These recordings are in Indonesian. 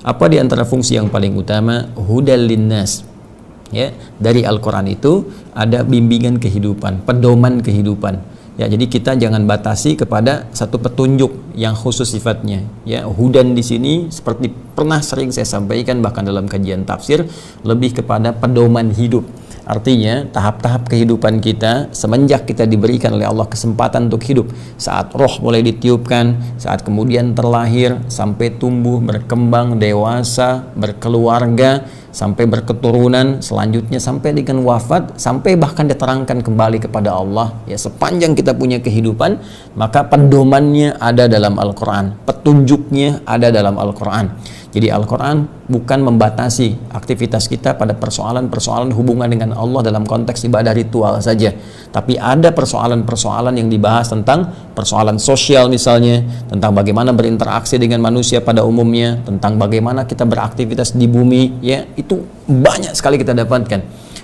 Apa di antara fungsi yang paling utama? Hudal linnas. Ya, dari Al-Quran itu ada bimbingan kehidupan, pedoman kehidupan. Ya, jadi kita jangan batasi kepada satu petunjuk yang khusus sifatnya. Ya, hudan di sini seperti pernah sering saya sampaikan bahkan dalam kajian tafsir, lebih kepada pedoman hidup. Artinya tahap-tahap kehidupan kita semenjak kita diberikan oleh Allah kesempatan untuk hidup, saat roh mulai ditiupkan, saat kemudian terlahir, sampai tumbuh, berkembang, dewasa, berkeluarga, sampai berketurunan, selanjutnya sampai dengan wafat, sampai bahkan diterangkan kembali kepada Allah. Ya, sepanjang kita punya kehidupan, maka pedomannya ada dalam Al-Quran, petunjuknya ada dalam Al-Quran. Jadi Al-Quran bukan membatasi aktivitas kita pada persoalan-persoalan hubungan dengan Allah dalam konteks ibadah ritual saja, tapi ada persoalan-persoalan yang dibahas tentang persoalan sosial misalnya, tentang bagaimana berinteraksi dengan manusia pada umumnya, tentang bagaimana kita beraktivitas di bumi. Ya, itu banyak sekali kita dapatkan.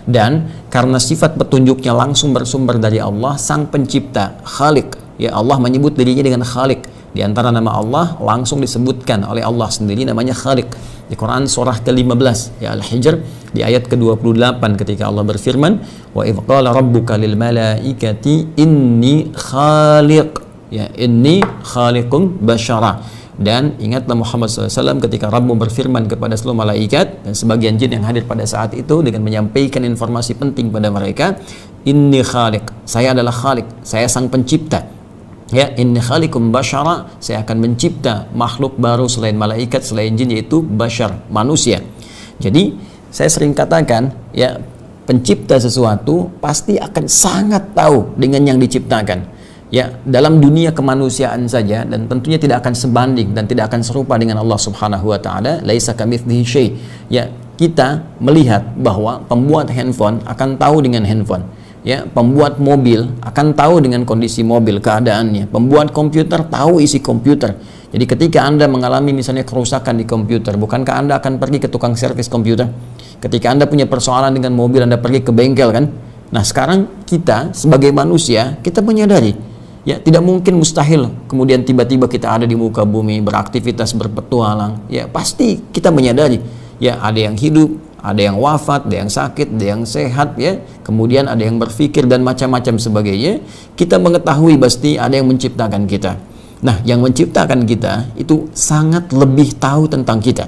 Dan karena sifat petunjuknya langsung bersumber dari Allah, Sang Pencipta, Khalik. Ya, Allah menyebut dirinya dengan Khalik. Di antara nama Allah langsung disebutkan oleh Allah sendiri namanya Khalik. Di Quran surah ke-15 ya Al-Hijr di ayat ke-28 ketika Allah berfirman, wa idh qala rabbuka lil malaikati inni khaliq, ya, inni khaliqun basyara. Dan ingatlah Muhammad SAW ketika Rabbu berfirman kepada seluruh malaikat dan sebagian jin yang hadir pada saat itu dengan menyampaikan informasi penting pada mereka, inni khaliq, saya adalah Khalik, saya sang pencipta. Ya, inni khaliqum basyara, saya akan mencipta makhluk baru selain malaikat, selain jin, yaitu basyar, manusia. Jadi saya sering katakan, ya, pencipta sesuatu pasti akan sangat tahu dengan yang diciptakan. Ya, dalam dunia kemanusiaan saja, dan tentunya tidak akan sebanding dan tidak akan serupa dengan Allah Subhanahu wa taala, laisa kamitslihi syai'. Ya, kita melihat bahwa pembuat handphone akan tahu dengan handphone. Ya, pembuat mobil akan tahu dengan kondisi mobil, keadaannya. Pembuat komputer tahu isi komputer. Jadi ketika Anda mengalami misalnya kerusakan di komputer, bukankah Anda akan pergi ke tukang servis komputer? Ketika Anda punya persoalan dengan mobil, Anda pergi ke bengkel, kan? Nah, sekarang kita sebagai manusia, kita menyadari, ya, tidak mungkin, mustahil kemudian tiba-tiba kita ada di muka bumi beraktivitas, berpetualang. Ya, pasti kita menyadari, ya, ada yang hidup, ada yang wafat, ada yang sakit, ada yang sehat, ya, kemudian ada yang berpikir dan macam-macam sebagainya. Kita mengetahui pasti ada yang menciptakan kita. Nah, yang menciptakan kita itu sangat lebih tahu tentang kita,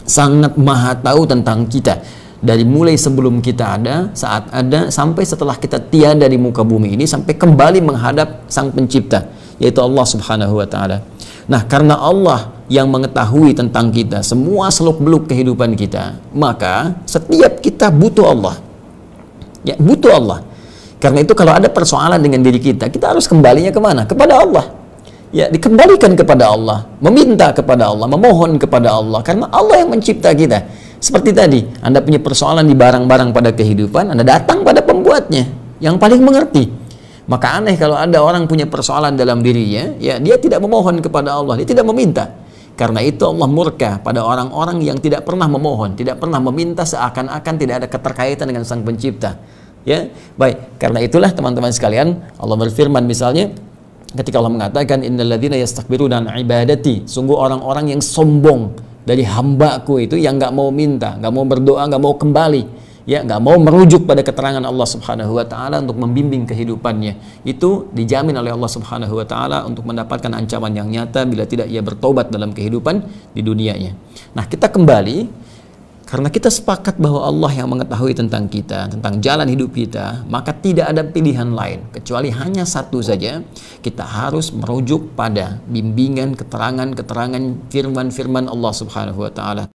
sangat maha tahu tentang kita, dari mulai sebelum kita ada, saat ada, sampai setelah kita tiada di muka bumi ini, sampai kembali menghadap Sang Pencipta, yaitu Allah Subhanahu wa taala. Nah, karena Allah yang mengetahui tentang kita, semua seluk-beluk kehidupan kita, maka setiap kita butuh Allah. Ya, butuh Allah. Karena itu kalau ada persoalan dengan diri kita, kita harus kembalinya kemana? Kepada Allah. Ya, dikembalikan kepada Allah, meminta kepada Allah, memohon kepada Allah, karena Allah yang mencipta kita. Seperti tadi, Anda punya persoalan di barang-barang pada kehidupan, Anda datang pada pembuatnya, yang paling mengerti. Maka aneh kalau ada orang punya persoalan dalam dirinya, ya, dia tidak memohon kepada Allah, dia tidak meminta. Karena itu Allah murka pada orang-orang yang tidak pernah memohon, tidak pernah meminta, seakan-akan tidak ada keterkaitan dengan Sang Pencipta. Ya, baik. Karena itulah teman-teman sekalian, Allah berfirman misalnya ketika Allah mengatakan innalladzina yastakbiruna an ibadati, sungguh orang-orang yang sombong dari hambaku itu, yang nggak mau minta, nggak mau berdoa, nggak mau kembali, ya, nggak mau merujuk pada keterangan Allah Subhanahu wa taala untuk membimbing kehidupannya, itu dijamin oleh Allah Subhanahu wa taala untuk mendapatkan ancaman yang nyata bila tidak ia bertobat dalam kehidupan di dunianya. Nah, kita kembali, karena kita sepakat bahwa Allah yang mengetahui tentang kita, tentang jalan hidup kita, maka tidak ada pilihan lain kecuali hanya satu saja. Kita harus merujuk pada bimbingan, keterangan-keterangan firman-firman Allah Subhanahu wa taala.